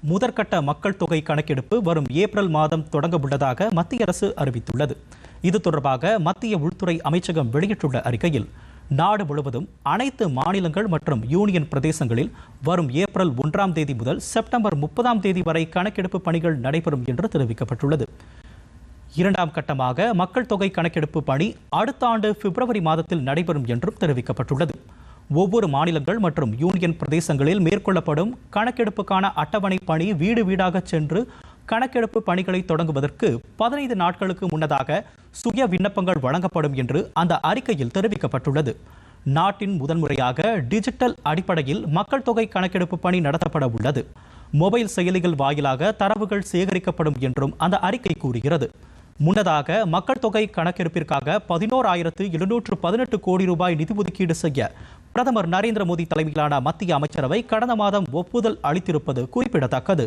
முதற்கட்ட மக்கள் தொகை கணக்கெடுப்பு வரும் ஏப்ரல் மாதம் தொடங்க உள்ளதாக மத்திய அரசு அறிவித்துள்ளது. இது தொடர்பாக மத்திய உள்துறை அமைச்சகம் வெளியிட்டுள்ள அறிக்கையில், நாடு முழுவதும் அனைத்து மாநிலங்கள் மற்றும் யூனியன் பிரதேசங்களில் வரும் ஏப்ரல் 1ஆம் தேதி முதல் செப்டம்பர் 30ஆம் தேதி வரை கணக்கெடுப்பு பணிகள் நடைபெறும் என்று தெரிவிக்கப்பட்டுள்ளது. 2ஆம் கட்டமாக மக்கள் தொகை கணக்கெடுப்பு பணி அடுத்த ஆண்டு பிப்ரவரி மாதத்தில் நடைபெறும் என்றும் தெரிவிக்கப்பட்டுள்ளது. ஒவ்வொரு மாநிலங்கள் மற்றும் யூனியன் பிரதேசங்களில் மேற்கொள்ளப்படும் கணக்கெடுப்புக்கான அட்டவணை பணி வீடு வீடாக சென்று கணக்கெடுப்பு பணிகளை தொடங்குவதற்கு 15 நாட்களுக்கு முன்னதாக சுய விண்ணப்பங்கள் வழங்கப்படும் என்று அந்த அறிக்கையில் தெரிவிக்கப்பட்டுள்ளது. நாட்டின் முதன்முறையாக டிஜிட்டல் அடிப்படையில் மக்கள் தொகை கணக்கெடுப்பு பணி நடத்தப்பட உள்ளது. மொபைல் செயலிகள் வாயிலாக தரவுகள் சேகரிக்கப்படும் என்றும் அந்த அறிக்கை கூறுகிறது. முன்னதாக மக்கள் தொகை கணக்கெடுப்பிற்காக 11,718 கோடி ரூபாய் நிதி ஒதுக்கீடு செய்ய பிரதமர் நரேந்திர மோடி தலைமையிலான மத்திய அமைச்சரவை கடந்த மாதம் ஒப்புதல் அளித்திருப்பது குறிப்பிடத்தக்கது.